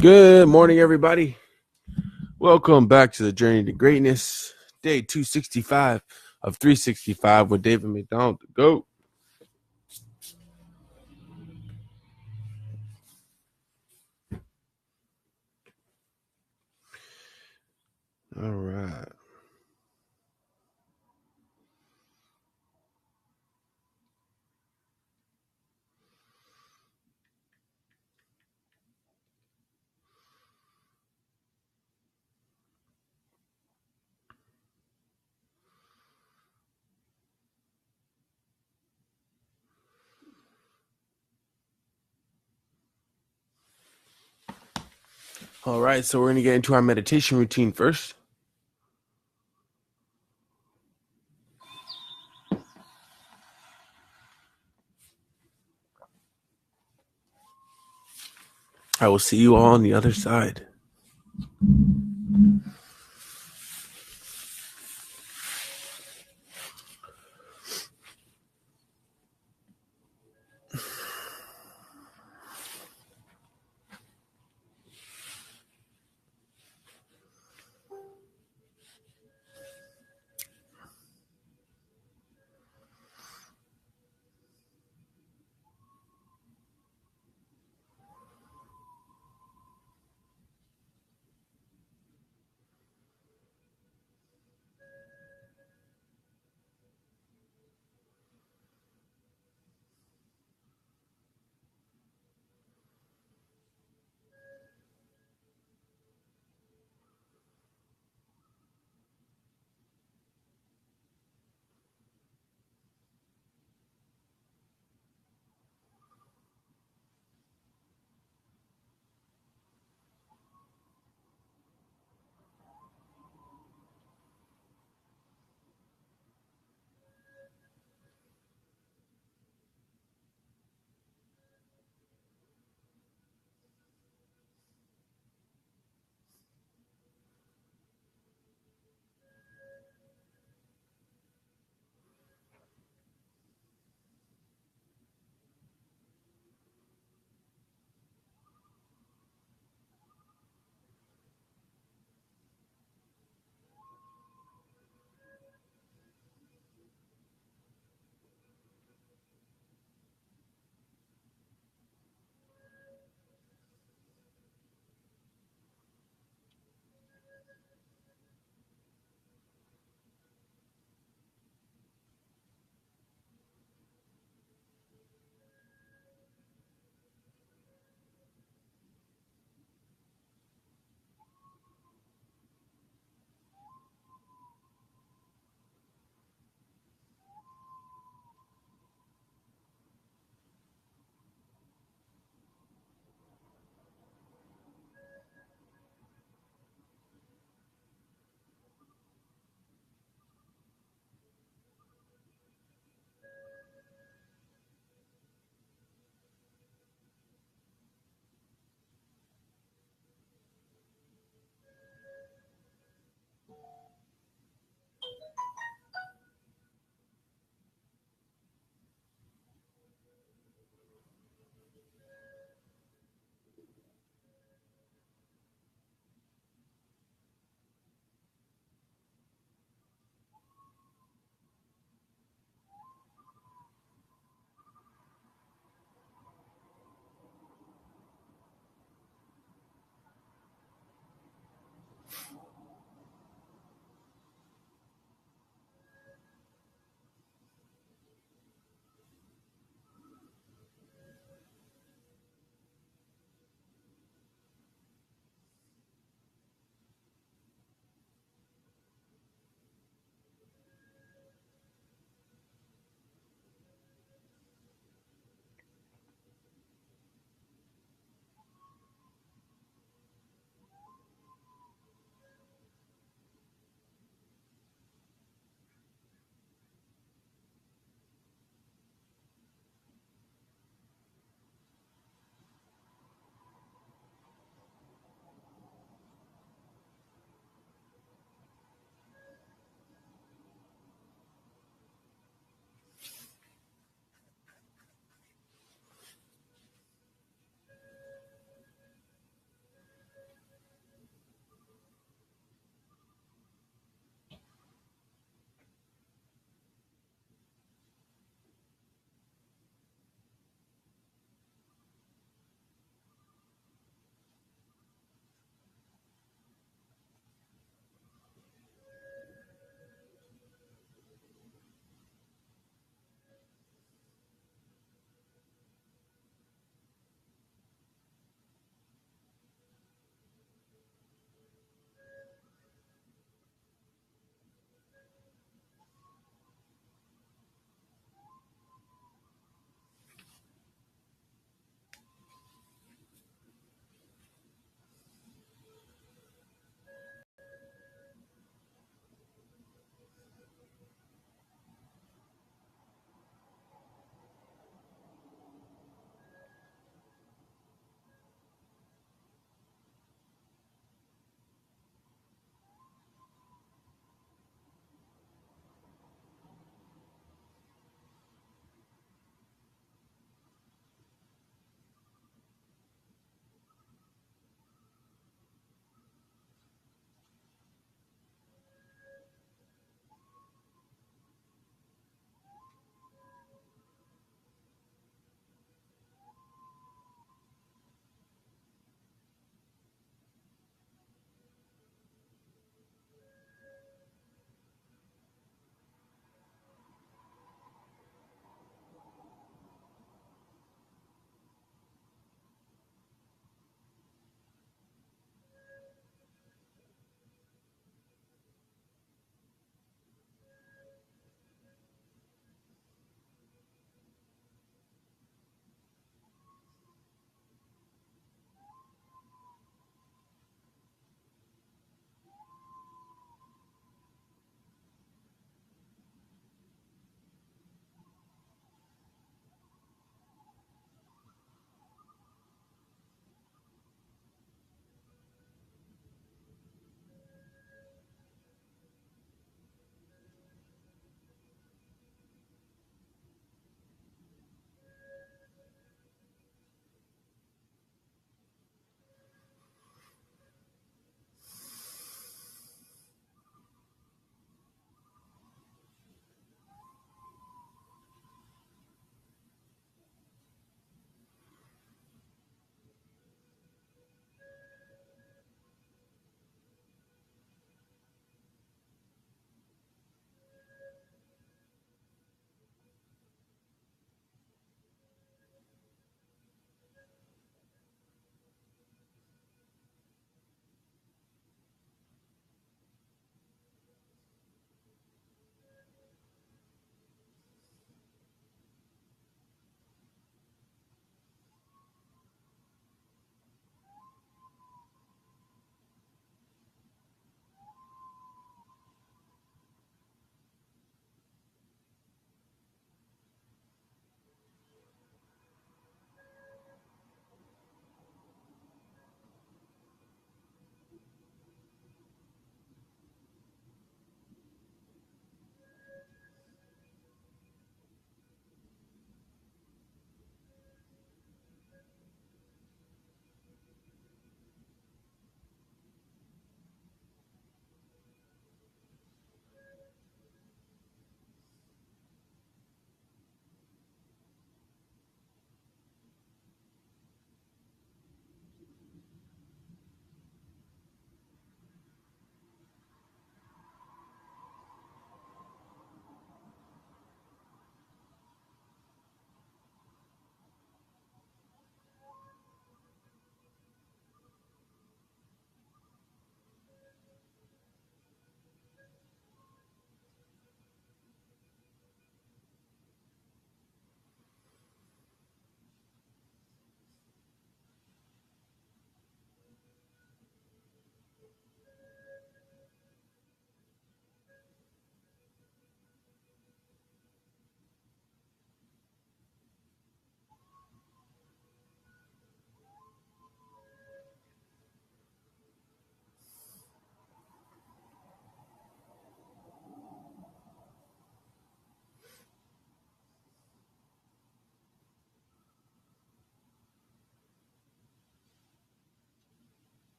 Good morning, everybody. Welcome back to the Journey to Greatness, day 265 of 365 with David McDonald, the GOAT. All right. All right, so we're going to get into our meditation routine first. I will see you all on the other side.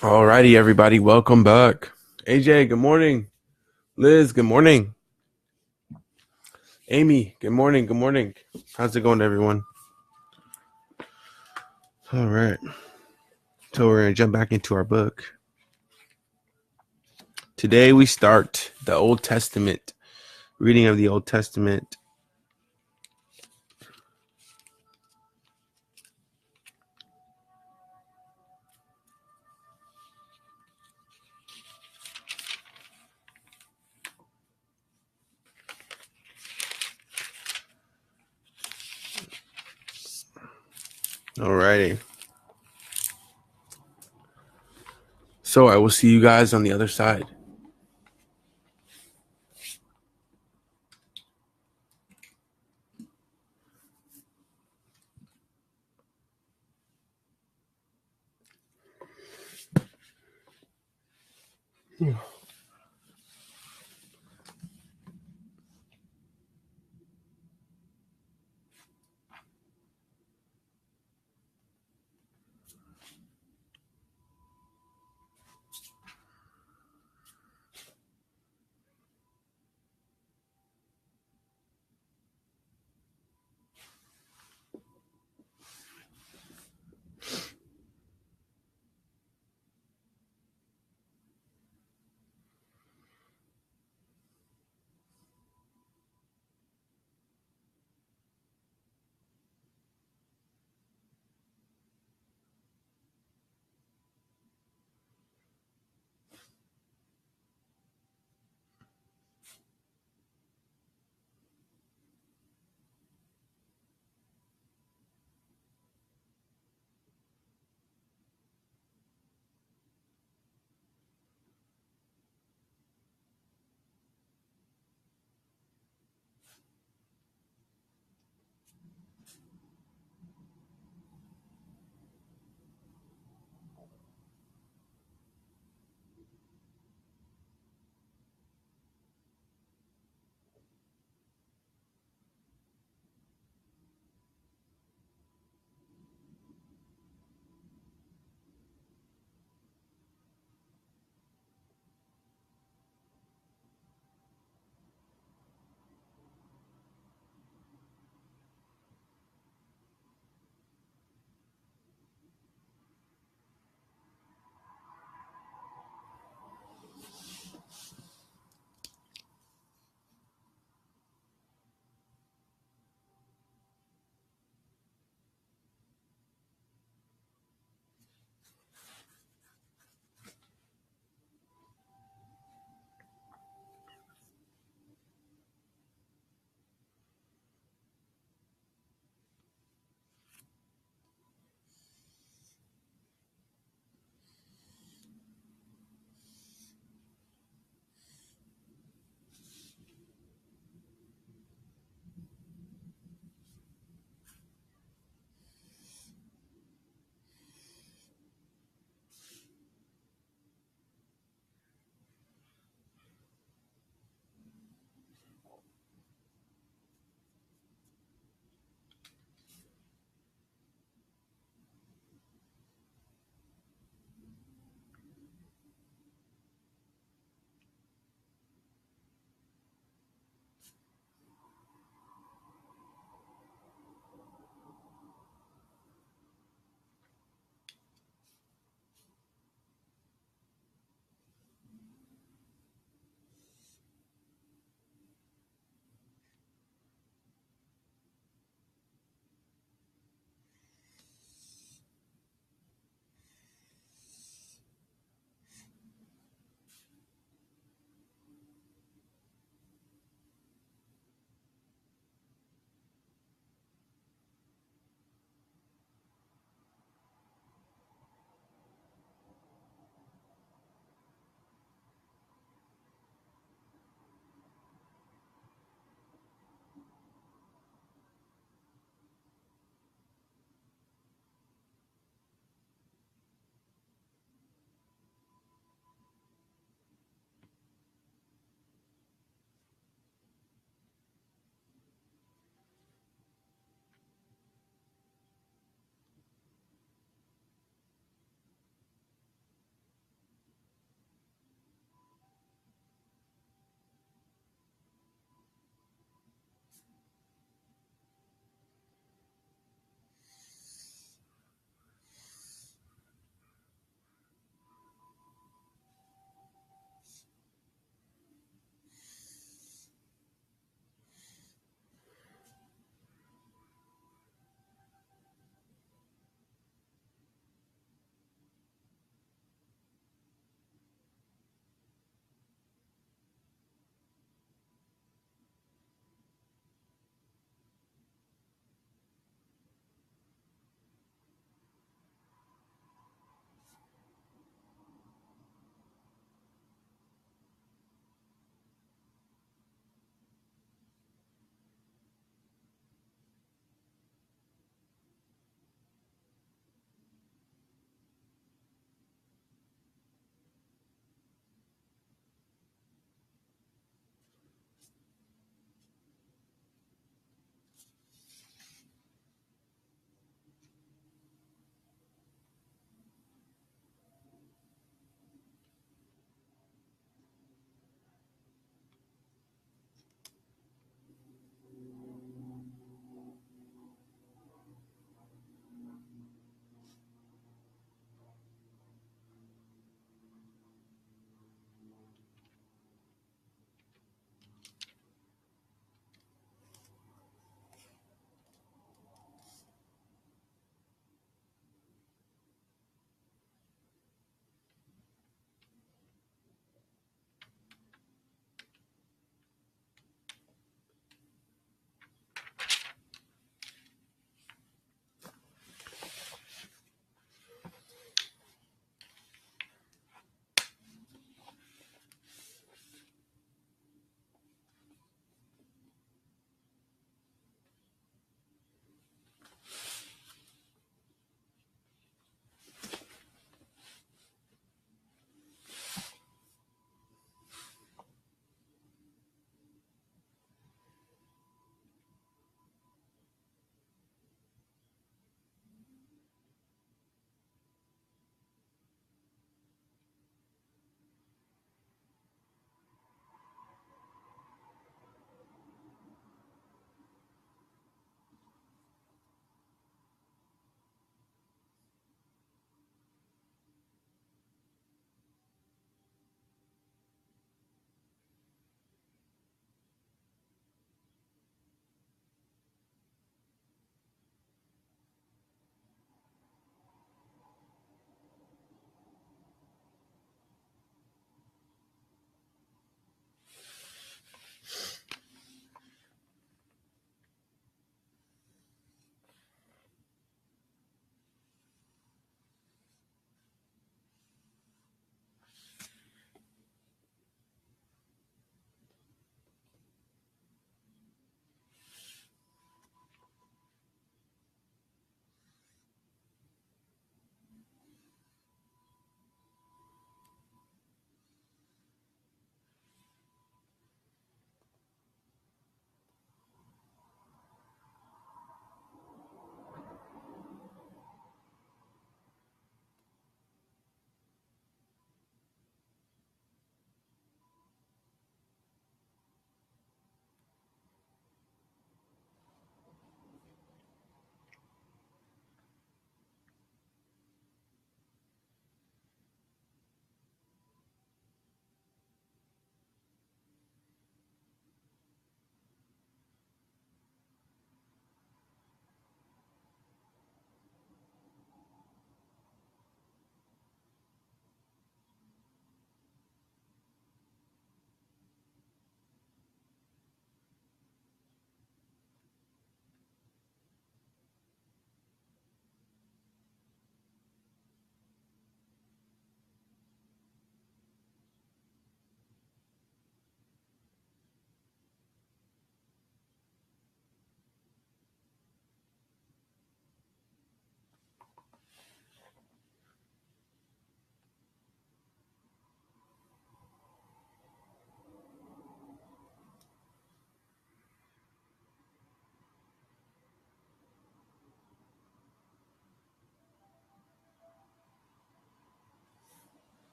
Alrighty, everybody, welcome back. AJ, good morning. Liz, good morning. Amy, good morning. Good morning. How's it going, everyone? All right. So we're going to jump back into our book. Today we start the Old Testament, reading of the Old Testament. Alrighty. So I will see you guys on the other side.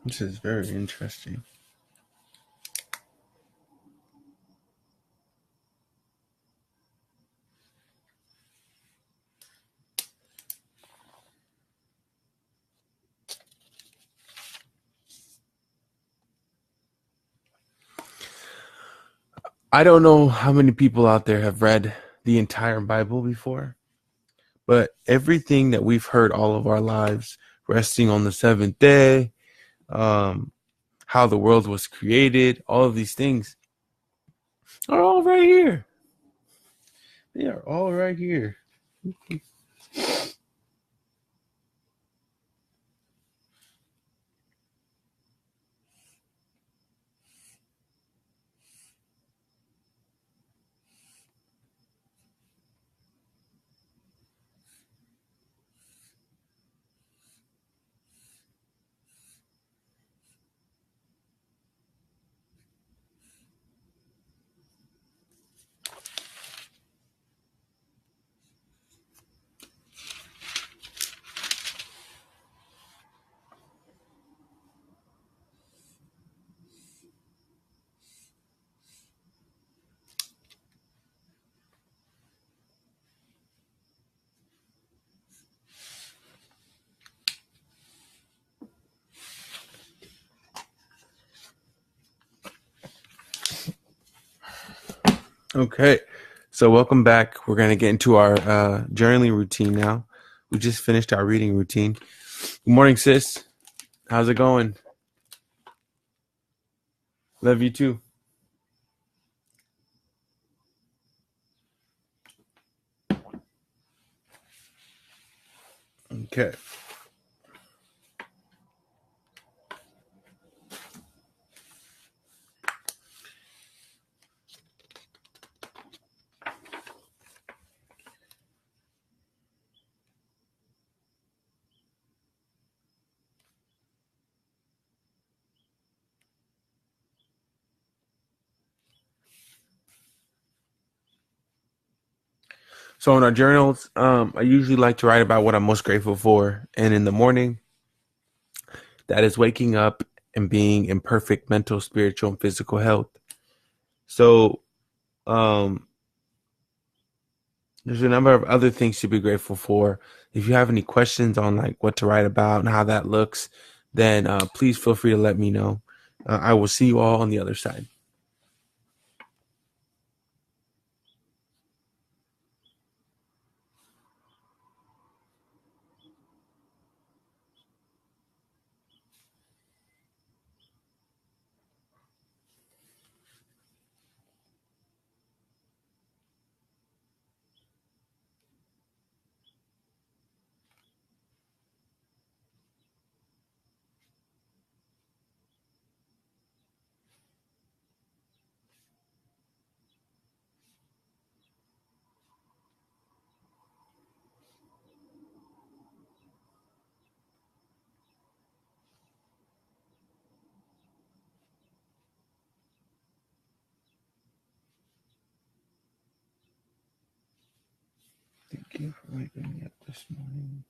This is very interesting. I don't know how many people out there have read the entire Bible before, but everything that we've heard all of our lives, resting on the seventh day, um, how the world was created, all of these things are all right here. They are all right here. Okay, so welcome back. We're going to get into our journaling routine now. We just finished our reading routine. Good morning, sis. How's it going? Love you too. Okay. So in our journals, I usually like to write about what I'm most grateful for. And in the morning, that is waking up and being in perfect mental, spiritual, and physical health. So um, there's a number of other things to be grateful for. If you have any questions on like what to write about and how that looks, then please feel free to let me know. I will see you all on the other side. Thank you for waking me up this morning.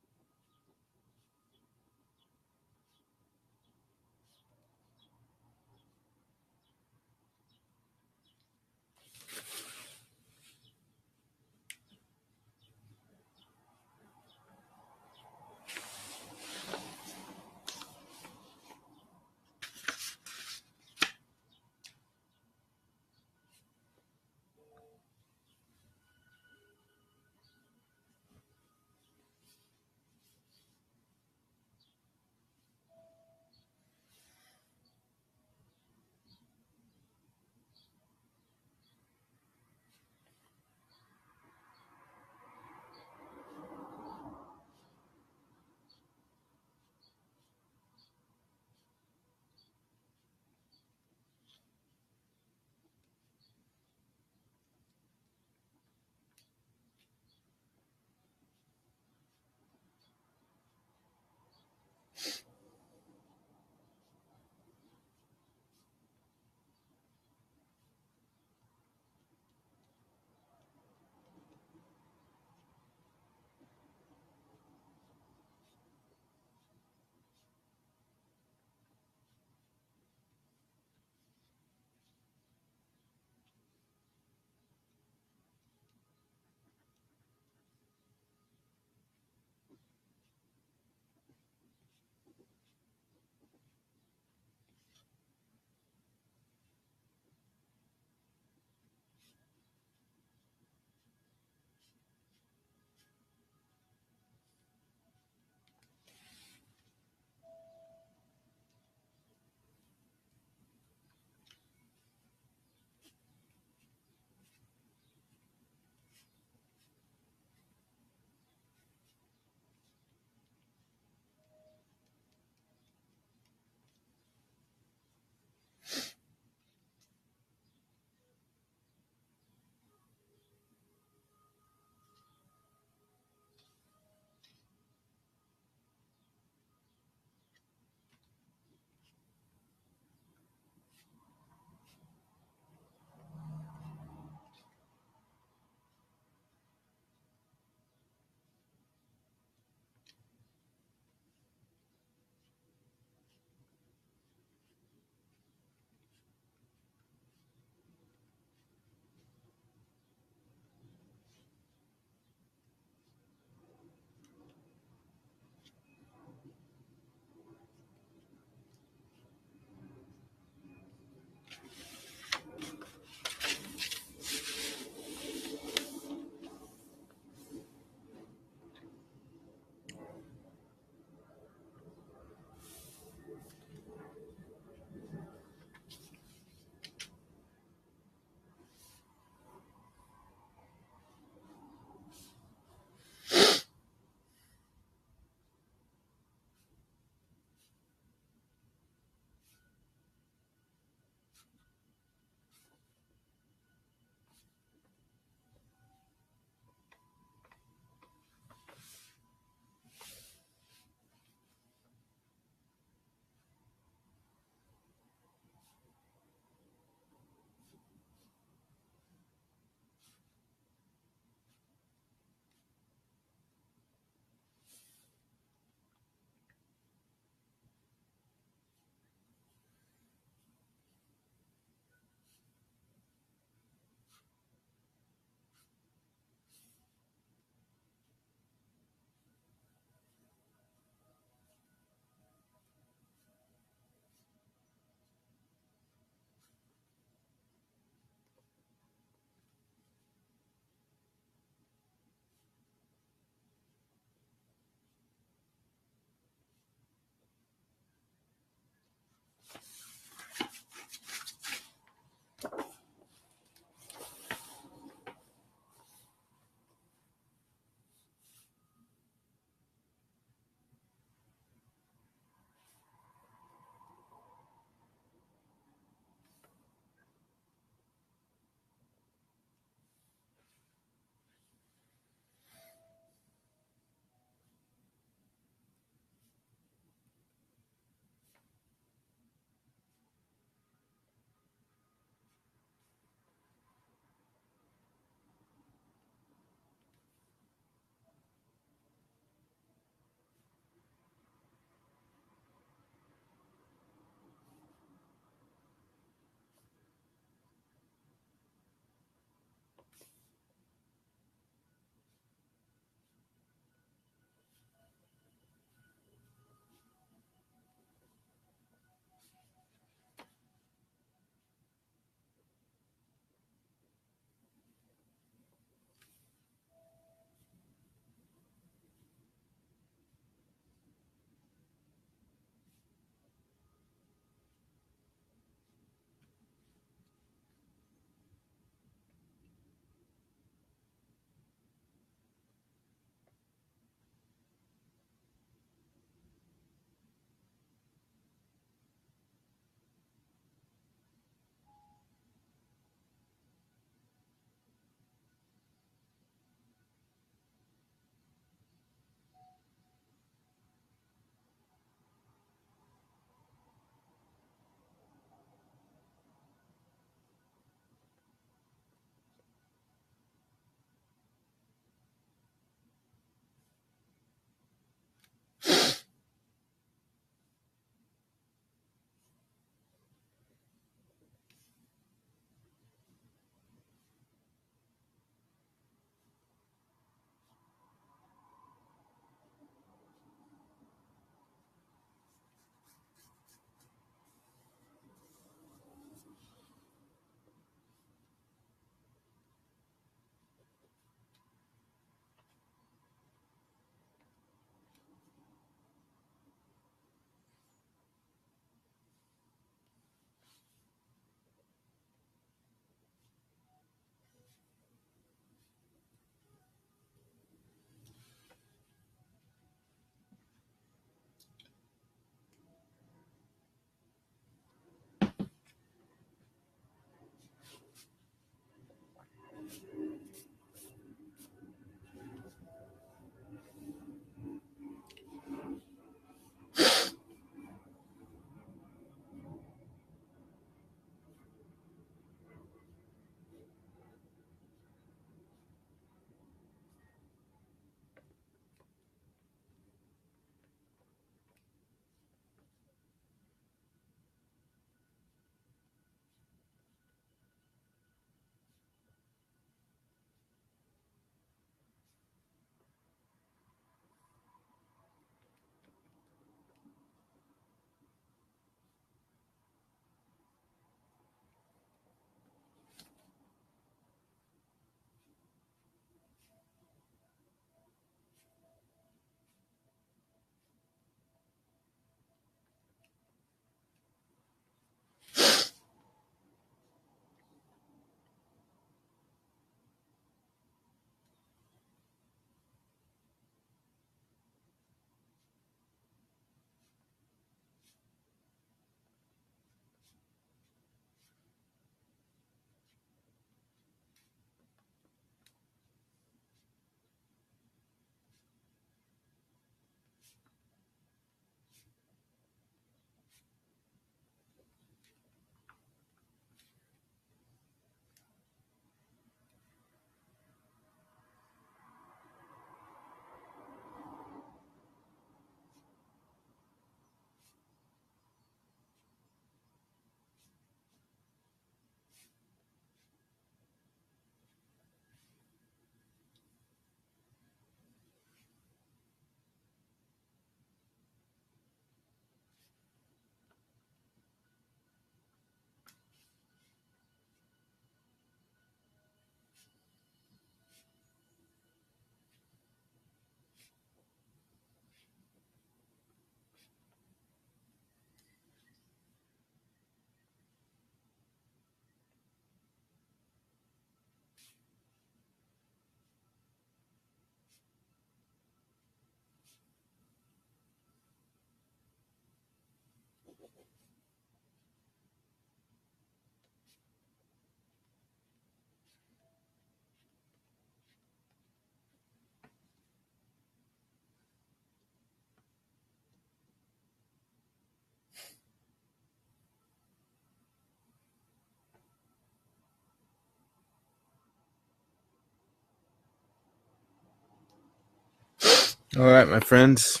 All right, my friends.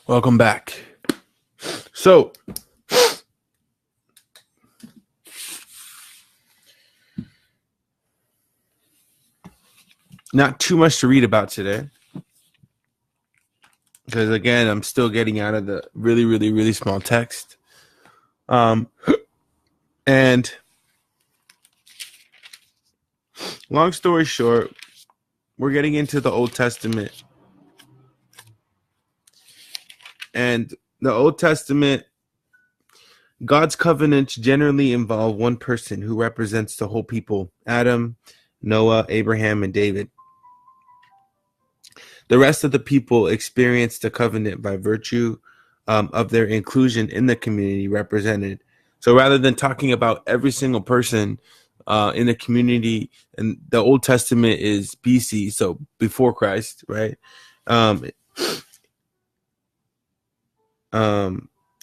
Welcome back. So, not too much to read about today. Because again, I'm still getting out of the really, really, really small text. And long story short, we're getting into the Old Testament. And the Old Testament, God's covenants generally involve one person who represents the whole people: Adam, Noah, Abraham, and David. The rest of the people experience the covenant by virtue of their inclusion in the community represented. So rather than talking about every single person in the community, and the Old Testament is BC, so before Christ, right?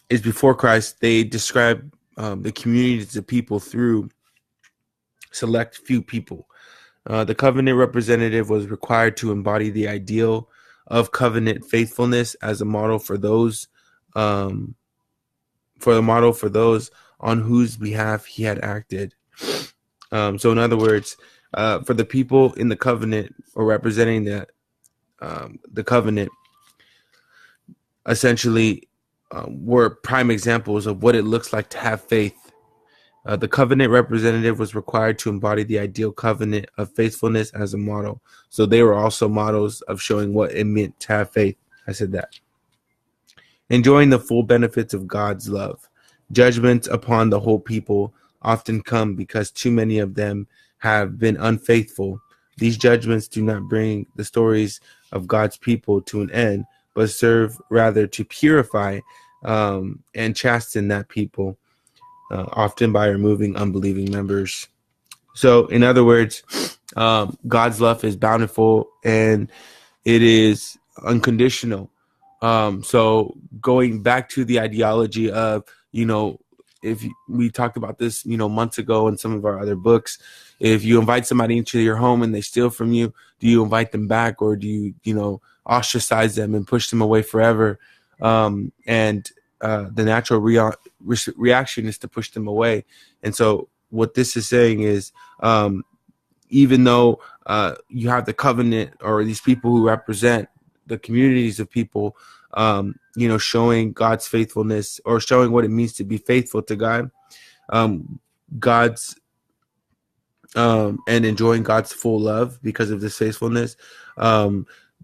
Is before Christ. They describe the communities of people through select few people. The covenant representative was required to embody the ideal of covenant faithfulness as a model for those, on whose behalf he had acted. So, in other words, for the people in the covenant, or representing the covenant, essentially were prime examples of what it looks like to have faith. The covenant representative was required to embody the ideal covenant of faithfulness as a model. So they were also models of showing what it meant to have faith. I said that. Enjoying the full benefits of God's love. Judgments upon the whole people often come because too many of them have been unfaithful. These judgments do not bring the stories of God's people to an end, but serve rather to purify and chasten that people. Often by removing unbelieving members. So, in other words, God's love is bountiful and it is unconditional. So, going back to the ideology of, if we talked about this, months ago in some of our other books, if you invite somebody into your home and they steal from you, do you invite them back, or do you, ostracize them and push them away forever? The natural reaction is to push them away. And so what this is saying is, even though you have the covenant, or these people who represent the communities of people, showing God's faithfulness, or showing what it means to be faithful to God, God's and enjoying God's full love because of this faithfulness.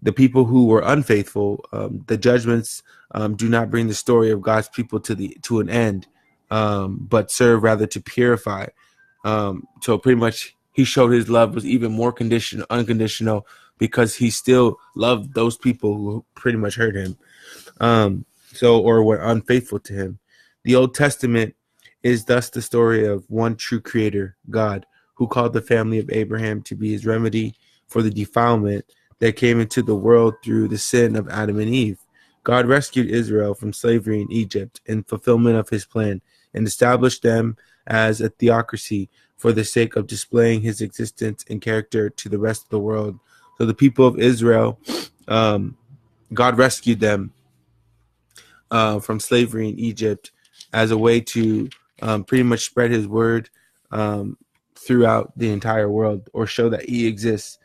The people who were unfaithful, the judgments do not bring the story of God's people to an end, but serve rather to purify. So pretty much, he showed his love was even more unconditional, because he still loved those people who pretty much hurt him, or were unfaithful to him. The Old Testament is thus the story of one true creator, God, who called the family of Abraham to be his remedy for the defilement that came into the world through the sin of Adam and Eve. God rescued Israel from slavery in Egypt in fulfillment of his plan, and established them as a theocracy for the sake of displaying his existence and character to the rest of the world. So the people of Israel, God rescued them from slavery in Egypt as a way to pretty much spread his word throughout the entire world, or show that he exists.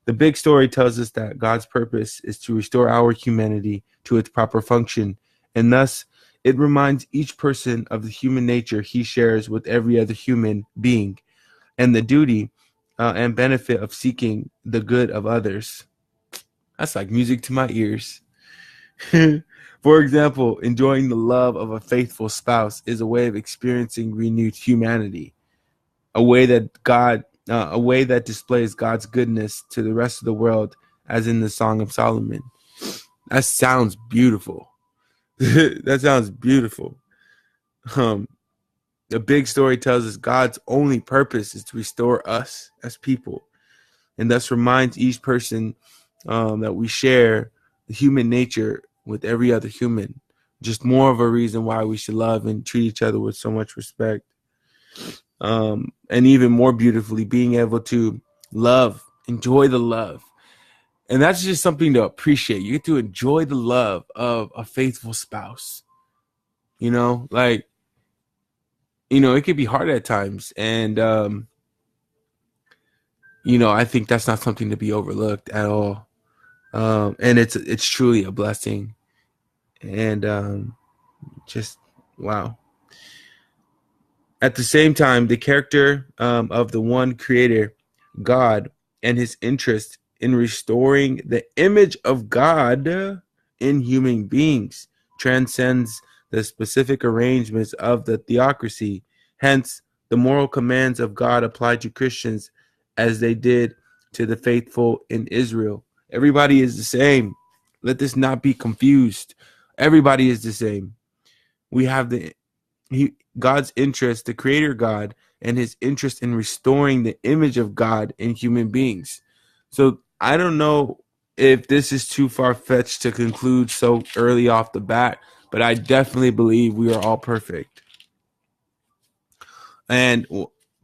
The big story tells us that God's purpose is to restore our humanity to its proper function, and thus it reminds each person of the human nature he shares with every other human being, and the duty and benefit of seeking the good of others. That's like music to my ears. For example, enjoying the love of a faithful spouse is a way of experiencing renewed humanity, a way that God a way that displays God's goodness to the rest of the world, as in the Song of Solomon. That sounds beautiful. That sounds beautiful. The big story tells us God's only purpose is to restore us as people, and thus reminds each person that we share the human nature with every other human. Just more of a reason why we should love and treat each other with so much respect. And even more beautifully, being able to love, enjoy the love. And that's just something to appreciate. You get to enjoy the love of a faithful spouse. You know, like, you know, it can be hard at times. And, you know, I think that's not something to be overlooked at all. And it's truly a blessing. And just, wow. At the same time, the character of the one creator, God, and his interest in restoring the image of God in human beings transcends the specific arrangements of the theocracy. Hence, the moral commands of God apply to Christians as they did to the faithful in Israel. Everybody is the same. Let this not be confused. Everybody is the same. We have God's interest, the creator God, and his interest in restoring the image of God in human beings. So I don't know if this is too far-fetched to conclude so early off the bat, but I definitely believe we are all perfect. And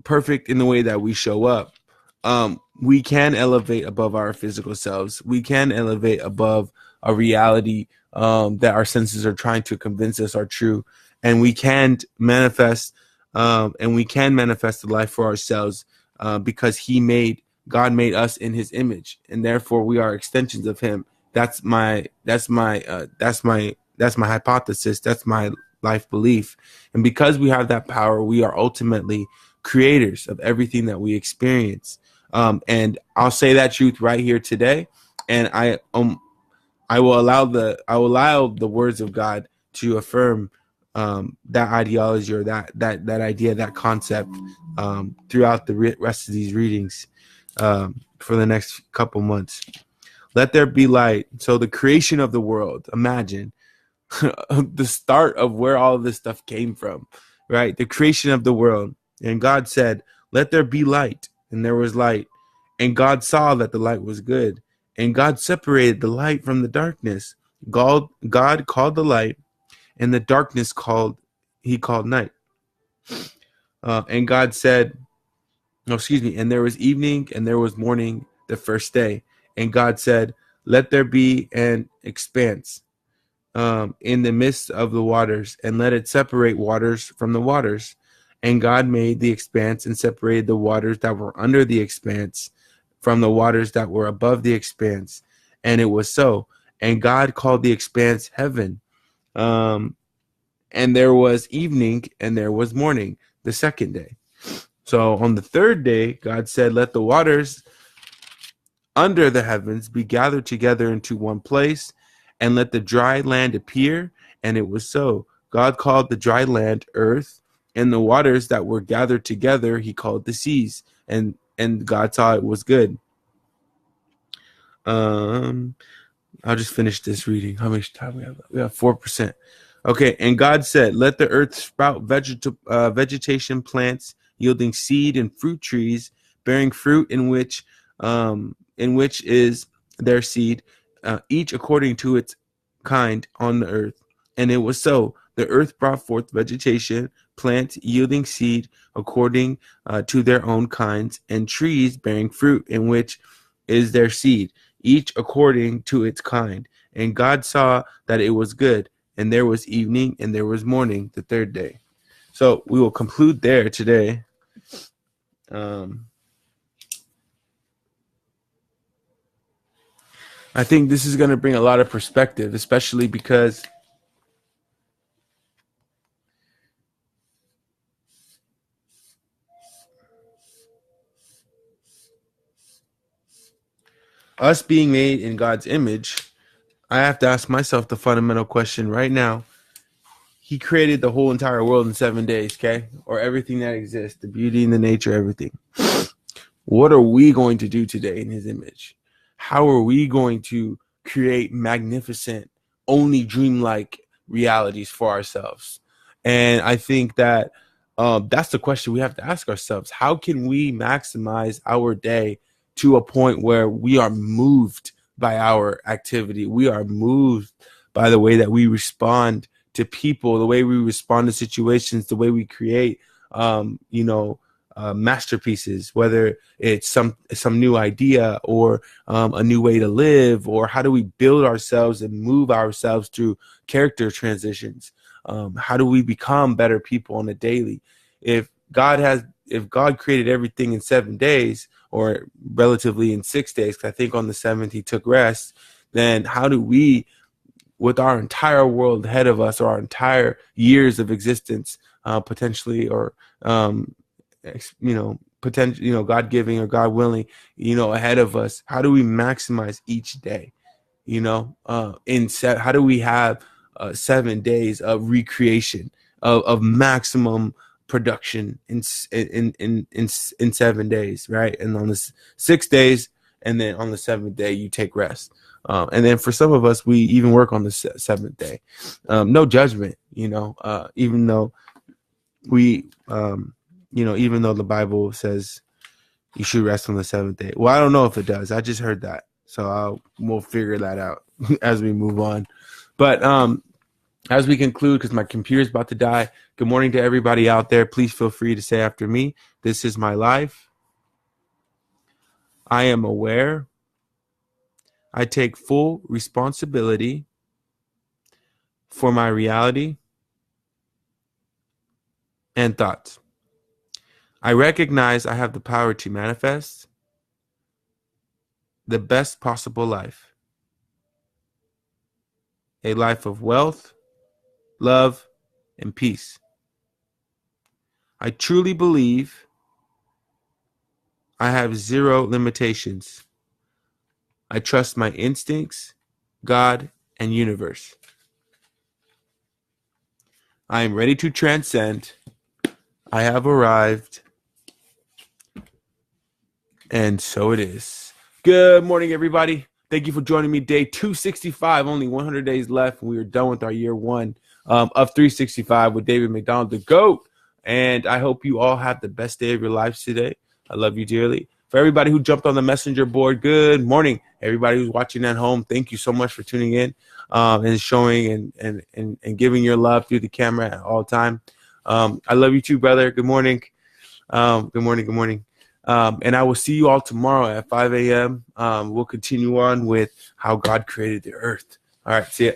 perfect in the way that we show up. We can elevate above our physical selves. We can elevate above a reality that our senses are trying to convince us are true. And we can manifest the life for ourselves because God made us in his image, and therefore we are extensions of him. That's my hypothesis. That's my life belief. And because we have that power, we are ultimately creators of everything that we experience. And I'll say that truth right here today. And I will allow the words of God to affirm that ideology or that idea, that concept throughout the rest of these readings for the next couple months. Let there be light. So the creation of the world, imagine the start of where all of this stuff came from, right? The creation of the world. And God said, let there be light. And there was light. And God saw that the light was good. And God separated the light from the darkness. God called the light, and the darkness he called night. And God said, and there was evening and there was morning the first day. And God said, let there be an expanse in the midst of the waters, and let it separate waters from the waters. And God made the expanse and separated the waters that were under the expanse from the waters that were above the expanse. And it was so. And God called the expanse heaven. And there was evening and there was morning the second day. So on the third day, God said, let the waters under the heavens be gathered together into one place, and let the dry land appear. And it was so. God called the dry land earth, and the waters that were gathered together he called the seas. And God saw it was good. I'll just finish this reading. How much time we have? We have 4%. Okay, and God said, let the earth sprout vegetation, plants yielding seed, and fruit trees bearing fruit in which is their seed, each according to its kind on the earth. And it was so. The earth brought forth vegetation, plants yielding seed according to their own kinds, and trees bearing fruit in which is their seed, each according to its kind. And God saw that it was good. And there was evening and there was morning the third day. So we will conclude there today. I think this is going to bring a lot of perspective, especially because us being made in God's image, I have to ask myself the fundamental question right now. He created the whole entire world in 7 days, okay? Or everything that exists, the beauty and the nature, everything. What are we going to do today in his image? How are we going to create magnificent, only dreamlike realities for ourselves? And I think that that's the question we have to ask ourselves. How can we maximize our day to a point where we are moved by our activity? We are moved by the way that we respond to people, the way we respond to situations, the way we create, masterpieces, whether it's some new idea or a new way to live, or how do we build ourselves and move ourselves through character transitions? How do we become better people on a daily? If God created everything in 7 days, or relatively in 6 days, because I think on the seventh he took rest, then how do we, with our entire world ahead of us, or our entire years of existence, potentially, or potential, God giving or God willing, ahead of us, how do we maximize each day? How do we have 7 days of recreation, of maximum production in 7 days, right? And on the 6 days, and then on the 7th day you take rest. And then for some of us, we even work on the 7th day. No judgment, even though we, even though the Bible says you should rest on the 7th day. Well, I don't know if it does. I just heard that. So we'll figure that out as we move on. But as we conclude, because my computer's about to die, good morning to everybody out there. Please feel free to say after me, this is my life. I am aware. I take full responsibility for my reality and thoughts. I recognize I have the power to manifest the best possible life. A life of wealth, love, and peace. I truly believe I have zero limitations. I trust my instincts, God, and universe. I am ready to transcend. I have arrived. And so it is. Good morning, everybody. Thank you for joining me. Day 265, only 100 days left, and we are done with our year one of 365 with David McDonald, the GOAT. And I hope you all have the best day of your lives today. I love you dearly. For everybody who jumped on the messenger board, good morning. Everybody who's watching at home, thank you so much for tuning in and showing and giving your love through the camera at all time. I love you too, brother. Good morning. Good morning. And I will see you all tomorrow at 5 a.m. We'll continue on with how God created the earth. All right, see ya.